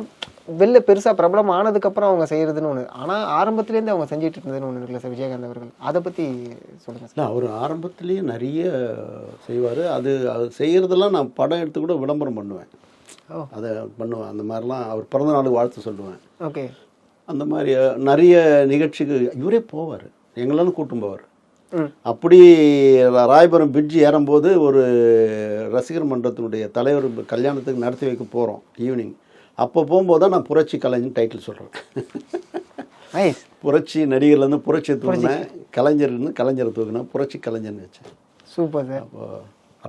வெளில பெருசாக பிரபலம் ஆனதுக்கப்புறம் அவங்க செய்கிறதுன்னு ஒன்று, ஆனால் ஆரம்பத்துலேருந்து அவங்க செஞ்சுட்டு இருந்ததுன்னு ஒன்று இருக்குல்ல சார் விஜயகாந்த் அவர்கள், அதை பற்றி சொல்லுங்கள் சார். அவர் ஆரம்பத்துலேயே நிறைய செய்வார். அது செய்கிறதெல்லாம் நான் படம் எடுத்து கூட விளம்பரம் பண்ணுவேன், அதை பண்ணுவேன். அந்த மாதிரிலாம் அவர் பிறந்த நாளுக்கு வாழ்த்து சொல்லுவேன். ஓகே. அந்த மாதிரி நிறைய நிகழ்ச்சிக்கு இவரே போவார், எங்களாலும் கூட்டும் போவார். அப்படி ராயபுரம் பிரிட்ஜ் ஏறும்போது ஒரு ரசிகர் மன்றத்தினுடைய தலைவர் கல்யாணத்துக்கு நடத்தி வைக்க போகிறோம் ஈவினிங். அப்போ போகும்போது தான் நான் புரட்சி கலைஞன் டைட்டில் சொல்கிறேன். புரட்சி நடிகர்லேருந்து புரட்சி தூக்கினேன், கலைஞர்னு கலைஞரை தூக்கினேன், புரட்சி கலைஞர்னு வச்சேன். Super sir. அப்போ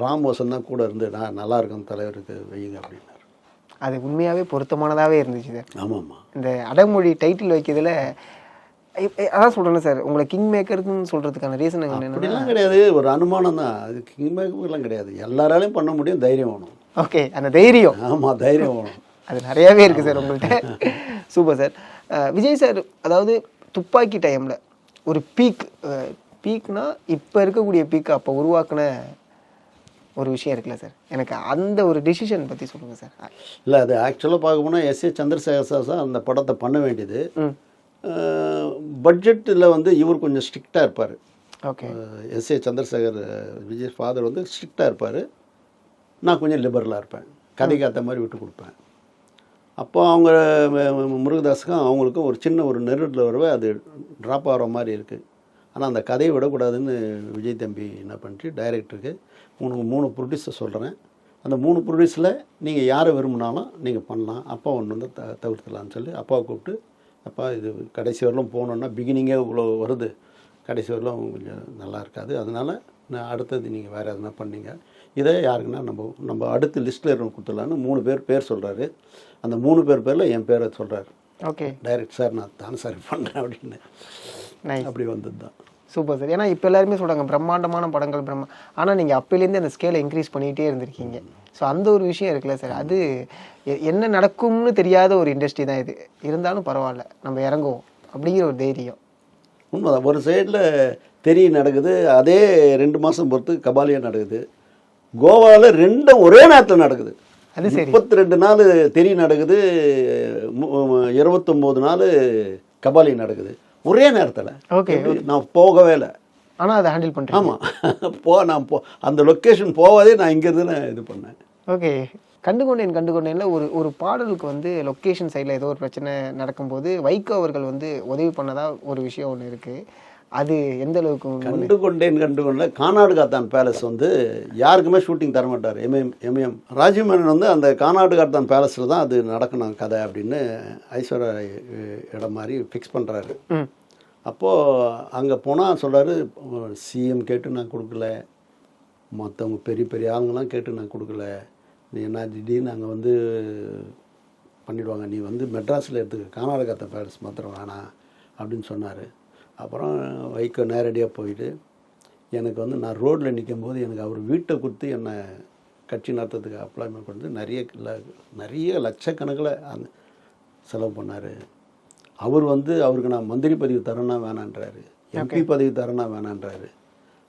ராமோசன் தான் கூட இருந்து, நான் நல்லா இருக்கும் தலைவருக்கு வையுங்க அப்படின்னாரு. அது உண்மையாகவே பொருத்தமானதாகவே இருந்துச்சு சார். ஆமாம்மா. இந்த அடைமொழி டைட்டில் வைக்கிறதுல அதான் சொல்கிறேன் சார், உங்களை கிங் மேக்கர்னு சொல்கிறதுக்கான ரீசன் அப்படிலாம் கிடையாது, ஒரு அனுமானம் தான். அது கிங் மேக்கர்லாம் கிடையாது, எல்லாராலையும் பண்ண முடியும், தைரியம் வேணும். ஓகே. அந்த தைரியம். ஆமாம், தைரியம் வேணும். அது நிறையாவே இருக்குது சார் உங்கள்கிட்ட. Super sir. விஜய் சார், அதாவது துப்பாக்கி டைமில் ஒரு பீக்னா இப்போ இருக்கக்கூடிய பீக் அப்போ உருவாக்குன ஒரு விஷயம் இருக்குல்ல சார், எனக்கு அந்த ஒரு டிசிஷன் பற்றி சொல்லுங்கள் சார். இல்லை, அது ஆக்சுவலாக பார்க்க போனால் எஸ்.ஏ. சந்திரசேகர் சார் அந்த படத்தை பண்ண வேண்டியது. பட்ஜெட்டில் வந்து இவர் கொஞ்சம் ஸ்ட்ரிக்டாக இருப்பார். Okay. S A. Chandrasekhar Vijay father வந்து ஸ்ட்ரிக்டாக இருப்பார், நான் கொஞ்சம் லிபரலாக இருப்பேன், கதைக்கு ஏற்ற மாதிரி விட்டு கொடுப்பேன். அப்போ அவங்க முருகதாஸுக்கும் அவங்களுக்கும் ஒரு சின்ன ஒரு நெருடில் வரவே அது ட்ராப் ஆகிற மாதிரி இருக்குது. ஆனால் அந்த கதையை விடக்கூடாதுன்னு விஜய் தம்பி என்ன பண்ணிட்டு டைரக்டருக்கு 3 ப்ரொடியூசர் சொல்கிறேன், அந்த 3 ப்ரொடியூஸில் நீங்கள் யாரை விரும்பினாலும் நீங்கள் பண்ணலாம், அப்பா ஒன்று வந்து தவிர்த்துலான்னு சொல்லி அப்பாவை கூப்பிட்டு, அப்பா இது கடைசி வரலும் போனோன்னா பிகினிங்கே இவ்வளோ வருது, கடைசி வரலும் கொஞ்சம் நல்லா இருக்காது, அதனால் நான் அடுத்தது நீங்கள் வேறு எதுனா பண்ணீங்க, இதை யாருக்குன்னா நம்ம அடுத்த லிஸ்ட்டில் இருக்க கொடுத்துடலான்னு 3 பேர் சொல்கிறாரு. அந்த 3 பேரில் என் பேரை சொல்கிறாரு. ஓகே. டைரக்ட் சார் நான் தானே சார் பண்ணுறேன் அப்படின்னு. அப்படி வந்தது தான். Super sir. ஏன்னா இப்போ எல்லாருமே சொல்கிறாங்க பிரம்மாண்டமான படங்கள் ஆனால் நீங்கள் அப்போலேருந்து அந்த ஸ்கேலை இன்க்ரீஸ் பண்ணிகிட்டே இருந்திருக்கீங்க. ஸோ அந்த ஒரு விஷயம் இருக்குல்ல சார், அது என்ன நடக்கும்னு தெரியாத ஒரு இண்டஸ்ட்ரி தான் இது, இருந்தாலும் பரவாயில்ல நம்ம இறங்குவோம் அப்படிங்கிற ஒரு தைரியம். உண்மைதான். ஒரு சைடில் தெரிய நடக்குது, அதே 2 மாதம் பொறுத்து கபாலியாக நடக்குது. கோவாவில் 2 ஒரே நேரத்தில் நடக்குது. அது சரி. 32 நாள் தெரிய நடக்குது, 29 நாள் கபாலி நடக்குது ஒரே நேரத்தில். ஓகே. நான் போகவே இல்லை, ஆனால் அதை ஹேண்டில் பண்ணுறேன். ஆமாம், நான் அந்த லொக்கேஷன் போவதே நான் இங்கேருந்து நான் இது பண்ணேன். ஓகே. கண்டுகொண்டேன்ல ஒரு பாடலுக்கு வந்து லொக்கேஷன் சைடில் ஏதோ ஒரு பிரச்சனை நடக்கும்போது வைகோ அவர்கள் வந்து உதவி பண்ணதா ஒரு விஷயம் ஒன்று இருக்குது, அது எந்த அளவுக்கு? கண்டுகொண்டேன். கானாடு காத்தான் பேலஸ் வந்து யாருக்குமே ஷூட்டிங் தரமாட்டார். எம்எம் ராஜீவ்மேனன் வந்து அந்த கானாடு காத்தான் பேலஸில் தான் அது நடக்கணும் கதை அப்படின்னு ஐஸ்வர்யா இடம் மாதிரி ஃபிக்ஸ் பண்ணுறாரு. அப்போது அங்கே போனால் சொல்கிறாரு, சிஎம் கேட்டு நான் கொடுக்கல, மற்றவங்க பெரிய பெரிய ஆளுங்கெல்லாம் கேட்டு நான் கொடுக்கல, நீ என்ன திடீர்னு அங்கே வந்து பண்ணிவிடுவாங்க, நீ வந்து மெட்ராஸில் எடுத்துக்க, கானாடு காத்தான் பேலஸ் மாத்திரம் வேணாம் அப்படின்னு சொன்னார். அப்புறம் வைகோ நேரடியாக போயிட்டு எனக்கு வந்து நான் ரோட்டில் நிற்கும் போது எனக்கு அவர் வீட்டை கொடுத்து என்னை கட்சி நடத்துறதுக்கு அப்ளாய்மெண்ட் கொடுத்து நிறைய லட்சக்கணக்கில் அந்த செலவு பண்ணார். அவர் வந்து அவருக்கு நான் மந்திரி பதவி தரேன்னா வேணான்றாரு, எம்பி பதவி தரேன்னா வேணான்றாரு.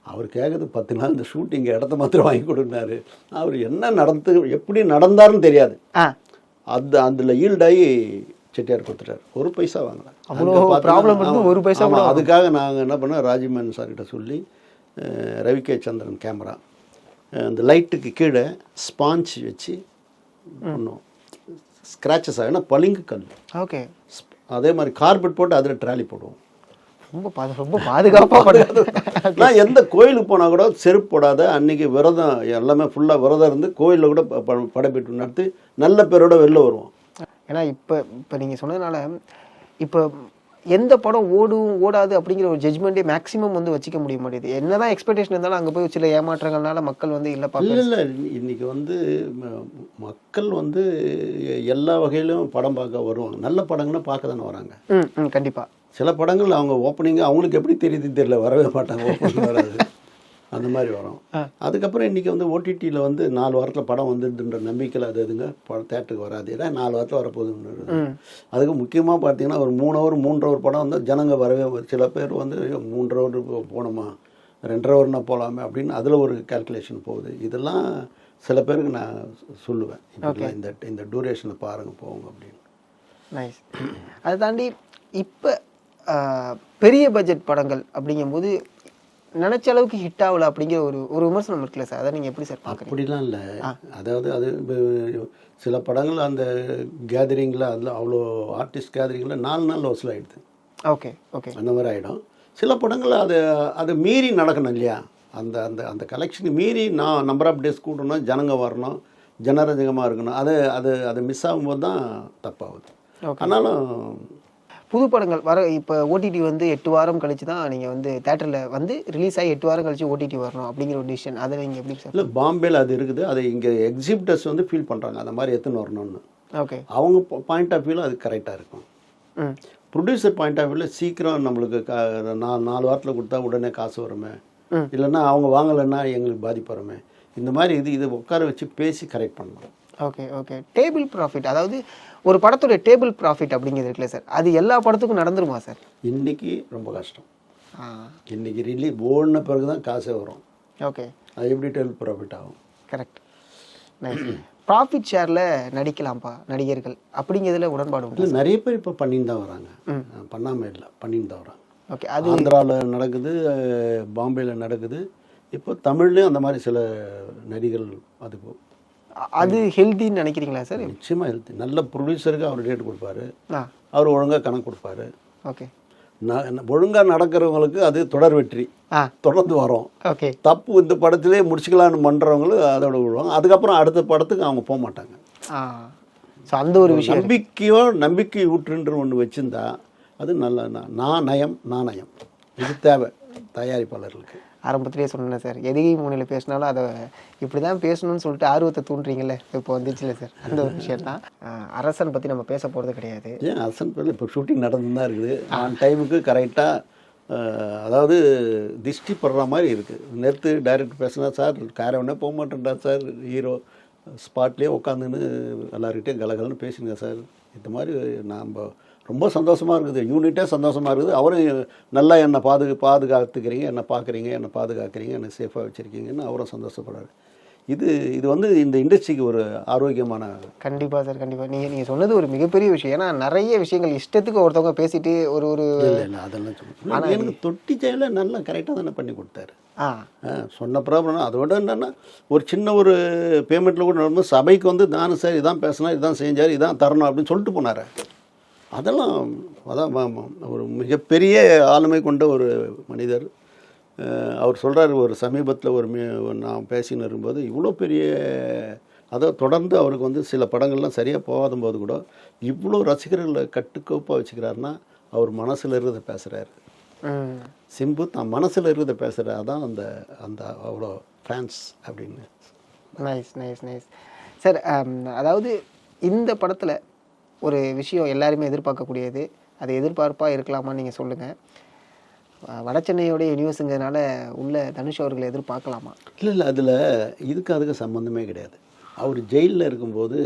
அவர் கேட்குறது 10 நாள் இந்த ஷூட்டிங் இடத்த மாத்திரம் வாங்கி கொடுனாரு. அவர் என்ன நடந்து எப்படி நடந்தாருன்னு தெரியாது. அதில் ஈல்டாகி செட்டியார் கொடுத்துட்டார். ஒரு பைசா வாங்கலாம். அதுக்காக நாங்கள் என்ன பண்ணோம், ராஜமேன் சார்கிட்ட சொல்லி ரவி கே சந்திரன் கேமரா, அந்த லைட்டுக்கு கீழே ஸ்பாஞ்ச் வச்சு பண்ணோம். ஸ்க்ராச்சஸ் ஆகினா பளிங்கு கல். ஓகே. அதே மாதிரி கார்பெட் போட்டு அதில் ட்ராலி போடுவோம். ரொம்ப பாதுகாப்பாக நான் எந்த கோயிலுக்கு போனால் கூட செருப்பு போடாத அன்றைக்கி விரதம் எல்லாமே ஃபுல்லாக விரதம் இருந்து கோயிலில் கூட படைப்பிட்டு நடத்தி நல்ல பேரோட வெளில வருவோம். ஏன்னா இப்போ நீங்கள் சொன்னதுனால இப்போ எந்த படம் ஓடாது அப்படிங்கிற ஒரு ஜட்ஜ்மெண்ட்டே மேக்ஸிமம் வந்து வச்சுக்க முடிய மாட்டேது. என்னதான் எக்ஸ்பெக்டேஷன் இருந்தாலும் அங்கே போய் சில ஏமாற்றங்கள்னால மக்கள் வந்து இல்லை பார்க்கல. இல்லை இன்றைக்கி வந்து மக்கள் வந்து எல்லா வகையிலும் படம் பார்க்க வருவாங்க. நல்ல படங்கன்னா பார்க்க தானே வராங்க. கண்டிப்பாக. சில படங்கள் அவங்க ஓப்பனிங்கு அவங்களுக்கு எப்படி தெரியுதுன்னு தெரியல, வரவே மாட்டாங்க, ஓப்பனிங் வராது, அந்த மாதிரி வரும். அதுக்கப்புறம் இன்றைக்கி வந்து ஓடிடியில் வந்து 4 வாரத்தில் படம் வந்துடுன்ற நம்பிக்கையில் அது எதுங்க தேட்டருக்கு வராது. ஏன்னா 4 வாரத்தில் வரப்போகுதுன்னு. அதுக்கு முக்கியமாக பார்த்தீங்கன்னா ஒரு 3 ஹவர் 3 ஹவர் படம் வந்து ஜனங்க வரவே, சில பேர் வந்து 3 ஹவர் போனோமா 2.5 ஹவர்னா போகலாமே அப்படின்னு அதில் ஒரு கால்குலேஷன் போகுது. இதெல்லாம் சில பேருக்கு நான் சொல்லுவேன், இப்படிலாம் இந்த டூரேஷனை பாருங்கள் போங்க அப்படின்னு. நைஸ். அதை தாண்டி இப்போ பெரிய பட்ஜெட் படங்கள் அப்படிங்கும்போது நினச்ச அளவுக்கு ஹிட் ஆகல அப்படிங்கிற ஒரு விமர்சனம் இருக்குல்ல சார், அதை நீங்கள் எப்படி சார் பார்க்குறீங்க? அப்படிலாம் இல்லை. அதாவது அது சில படங்கள் அந்த கேதரிங்கில் அதில் அவ்வளோ ஆர்டிஸ்ட் கேதரிங்கில் 4 நாள் வசூல் ஆகிடுது. Okay okay. அந்த மாதிரி ஆகிடும். சில படங்கள் அது மீறி நடக்கணும் இல்லையா, அந்த அந்த அந்த கலெக்ஷன் மீறி நம்பர் ஆஃப் டேஸ் கூட்டணும், ஜனங்க வரணும், ஜனரஞ்சகமாக இருக்கணும். அது மிஸ் ஆகும்போது தான் தப்பாகுது. ஆனாலும் புது படங்கள் வர இப்போ ஓடிடி வந்து 8 வாரம் கழிச்சு தான் நீங்கள் வந்து தேட்டரில் வந்து ரிலீஸ் ஆகி 8 வாரம் கழிச்சு ஓடிடி வரணும் அப்படிங்கிற ஒரு டிசிஷன், அதை நீங்கள் எப்படி சார்? இல்லை, பாம்பேல அது இருக்குது. அதை இங்கே எக்ஸிபிட்டர்ஸ் வந்து ஃபீல் பண்ணுறாங்க அந்த மாதிரி எடுத்துன்னு வரணும்னு. ஓகே. அவங்க பாயிண்ட் ஆஃப் வியூவில் அது கரெக்டாக இருக்கும். ப்ரொடியூசர் பாயிண்ட் ஆஃப் வியூவில் சீக்கிரம் நம்மளுக்கு 4 வாரத்தில் கொடுத்தா உடனே காசு வருமே, இல்லைன்னா அவங்க வாங்கலைன்னா எங்களுக்கு பாதிப்பு வருமே, இந்த மாதிரி இதை உட்கார வச்சு பேசி கரெக்ட் பண்ணலாம். Okay okay. டேபிள் ப்ராஃபிட், அதாவது ஒரு படத்தோட டேபிள் ப்ராஃபிட் அப்படிங்கிறது இருக்குல்ல சார், அது எல்லா படத்துக்கும் நடந்துருமா சார்? இன்றைக்கி ரொம்ப கஷ்டம். இன்றைக்கி ரிலீஸ் ஓடின பிறகு தான் காசே வரும். ஓகே. அது எப்படி டேபிள் ப்ராஃபிட் ஆகும்? கரெக்ட். ப்ராஃபிட் ஷேரில் நடிக்கலாம்ப்பா நடிகர்கள் அப்படிங்கிறதுல உடன்பாடு உண்டு. நிறைய பேர் இப்போ பண்ணின்னு தான் வராங்க, பண்ணாமல் இல்லை, பண்ணின்னு தான் வராங்க. ஓகே. அது ஆந்திராவில் நடக்குது, பாம்பேயில் நடக்குது, இப்போ தமிழ்லேயும் அந்த மாதிரி சில நடிகர்கள் அது ஹெல்த்தின்னு நினைக்கிறீங்களா சார்? நிச்சயமாக ஹெல்த்தி. நல்ல ப்ரொடியூசருக்கு அவர் டேட் கொடுப்பாரு, அவர் ஒழுங்காக கணக்கு கொடுப்பாரு. ஓகே. ஒழுங்காக நடக்கிறவங்களுக்கு அது தொடர் வெற்றி, தொடர்ந்து வரும். ஓகே. தப்பு இந்த படத்திலே முடிச்சுக்கலான்னு பண்ணுறவங்களுக்கு அதோட விடுவாங்க. அதுக்கப்புறம் அடுத்த படத்துக்கு அவங்க போக மாட்டாங்க. ஸோ அந்த ஒரு விஷயம் நம்பிக்கை ஊற்றுன்ற ஒன்று வச்சுருந்தா அது நல்ல நாணயம் இது தேவை தயாரிப்பாளர்களுக்கு. ஆரம்பத்திலே சொன்னேன் சார், எதிகை மூலையில் பேசினாலும் அதை இப்படி தான் பேசணும்னு சொல்லிட்டு ஆர்வத்தை தூண்டுறீங்களே, இப்போ வந்துச்சுல்ல சார், அந்த ஒரு விஷயம் தான். அரசன் பற்றி நம்ம பேச போகிறது கிடையாது. ஏன் அரசன் பேரில் இப்போ ஷூட்டிங் நடந்து தான் இருக்குது. ஆன் டைமுக்கு கரெக்டாக, அதாவது திஷ்டி படுற மாதிரி இருக்குது. நேற்று டைரக்டர் பேசினா, சார் காரவனே போக மாட்டேன்டா சார், ஹீரோ ஸ்பாட்லேயே உட்காந்துன்னு எல்லாருக்கிட்டையும் கலகலன்னு பேசுங்க சார். இந்த மாதிரி நாம் ரொம்ப சந்தோஷமாக இருக்குது, யூனிட்டே சந்தோஷமாக இருக்குது. அவரும் நல்லா என்னை பாதுகாத்துக்கிறீங்க, என்னை பார்க்குறீங்க, என்னை பாதுகாக்கிறீங்க, என்னை சேஃபாக வச்சுருக்கீங்கன்னு அவரும் சந்தோஷப்படுறாரு. இது வந்து இந்த இண்டஸ்ட்ரிக்கு ஒரு ஆரோக்கியமான. கண்டிப்பாக சார், கண்டிப்பாக. நீங்கள் சொன்னது ஒரு மிகப்பெரிய விஷயம். ஏன்னா நிறைய விஷயங்கள் இஷ்டத்துக்கு ஒருத்தவங்க பேசிட்டு ஒரு இல்லை அதெல்லாம் சொல்லுங்கள். ஆனால் எனக்கு தொட்டி செயலை நல்லா கரெக்டாக தானே பண்ணி கொடுத்தாரு. சொன்ன ப்ராப்ளம் அதோட என்னென்னா ஒரு சின்ன ஒரு பேமெண்ட்டில் கூட நடந்து சபைக்கு வந்து நானும் சார் இதான் பேசினா, இதான் செஞ்சார், இதான் தரணும் அப்படின்னு சொல்லிட்டு போனார். அதான் ஒரு மிகப்பெரிய ஆளுமை கொண்ட ஒரு மனிதர். அவர் சொல்கிறார், ஒரு சமீபத்தில் நான் பேசின்னு இருக்கும்போது, இவ்வளோ பெரிய அதாவது தொடர்ந்து அவருக்கு வந்து சில படங்கள்லாம் சரியாக போகாத போது கூட இவ்வளோ ரசிகர்களை கட்டுக்கோப்பாக வச்சுக்கிறாருன்னா அவர் மனசில் இருக்கிறத பேசுகிறாரு. சிம்பு தான் மனசில் இருக்கிறத பேசுகிறார். அதான் அந்த அந்த அவ்வளோ ஃபேன்ஸ் அப்படின்னு. Nice sir. அதாவது இந்த படத்தில் ஒரு விஷயம் எல்லாருமே எதிர்பார்க்கக்கூடியது, அது எதிர்பார்ப்பாக இருக்கலாமான்னு நீங்கள் சொல்லுங்கள். வடசென்னையோடைய யூனிவர்ஸுங்கிறதுனால உள்ள தனுஷ் அவர்களை எதிர்பார்க்கலாமா? இல்லை அதில் அதுக்கு சம்மந்தமே கிடையாது. அவர் ஜெயிலில் இருக்கும்போது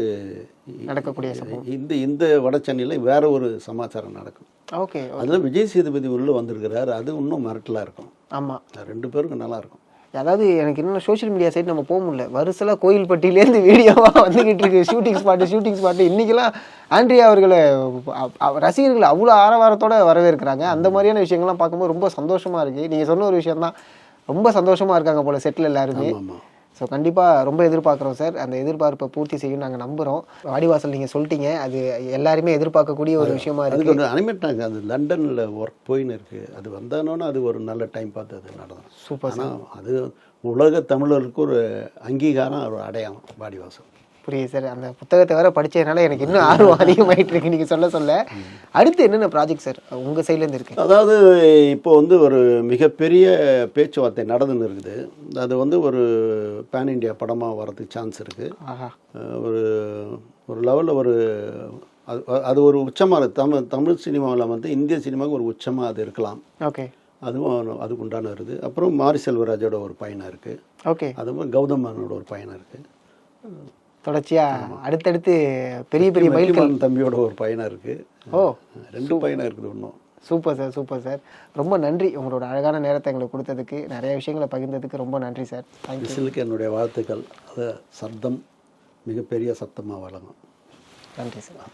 நடக்கக்கூடிய சம்பவம். இந்த வட சென்னையில் வேற ஒரு சமாச்சாரம் நடக்கும். ஓகே. அதில் விஜய் சேதுபதி உள்ளே வந்திருக்கிறாரு, அது இன்னும் மிரட்டலாக இருக்கும். ஆமாம், 2 பேருக்கும் நல்லா இருக்கும். அதாவது எனக்கு இன்னும் சோஷியல் மீடியா சைட் நம்ம போக முடியல, வருஷலாம் கோயில்பட்டியிலேருந்து வீடியோவாக வந்துக்கிட்டு இருக்கு, ஷூட்டிங் ஸ்பாட்டு. இன்றைக்கெல்லாம் ஆண்ட்ரியா அவர்களை ரசிகர்கள் அவ்வளோ ஆரவாரத்தோடு வரவேற்கிறாங்க. அந்த மாதிரியான விஷயங்கள்லாம் பார்க்கும்போது ரொம்ப சந்தோஷமாக இருக்குது. நீங்கள் சொன்ன ஒரு விஷயம் தான், ரொம்ப சந்தோஷமாக இருக்காங்க போல் செட்டில் எல்லாருமே. ஸோ கண்டிப்பாக ரொம்ப எதிர்பார்க்குறோம் சார். அந்த எதிர்பார்ப்பை பூர்த்தி செய்யும் நாங்கள் நம்புகிறோம். வாடிவாசல் நீங்கள் சொல்லிட்டீங்க, அது எல்லாருமே எதிர்பார்க்கக்கூடிய ஒரு விஷயமா இருக்குது. அதுக்கு அனிமேட்டாங்க, அது லண்டனில் ஒர்க் போயின்னு இருக்குது. அது வந்தானோன்னு அது ஒரு நல்ல டைம் பார்த்து அது நடக்கும். சூப்பர். ஆனால் அது உலக தமிழருக்கு ஒரு அங்கீகாரம், ஒரு அடையாளம் வாடிவாசல். புரியுது சார். அந்த புத்தகத்தை வேற படித்ததுனால எனக்கு இன்னும் ஆர்வம் அதிகமாகிட்டு இருக்கு நீங்கள் சொல்ல. அடுத்து என்னென்ன ப்ராஜெக்ட் சார் உங்கள் சைட்லேருந்து இருக்குது? அதாவது இப்போ ஒரு மிகப்பெரிய பேச்சுவார்த்தை நடந்துன்னு இருக்குது. அது ஒரு பேன் இண்டியா படமாக வரதுக்கு சான்ஸ் இருக்குது. ஒரு லெவலில் அது ஒரு உச்சமாக இருக்குது. தமிழ் சினிமாவில் இந்திய சினிமாவுக்கு ஒரு உச்சமாக அது இருக்கலாம். ஓகே. அதுவும் அதுக்கு உண்டான இருக்குது. அப்புறம் மாரி செல்வராஜோட ஒரு பையனாக இருக்குது. ஓகே. அதுவும் கௌதம் மேனனோட ஒரு பையனாக இருக்குது. தொடர்ச்சியாக அடுத்தடுத்து பெரிய மைல்கல் தம்பியோட ஒரு பையனாக இருக்குது. 2 பையனாக இருக்குது இன்னும். Super sir. ரொம்ப நன்றி, உங்களோட அழகான நேரத்தை எங்களுக்கு கொடுத்ததுக்கு, நிறைய விஷயங்களை பகிர்ந்ததுக்கு ரொம்ப நன்றி சார். விசிலுக்கு என்னுடைய வாழ்த்துக்கள். அது சப்தம் மிகப்பெரிய சத்தமாக வழங்கும். நன்றி சார்.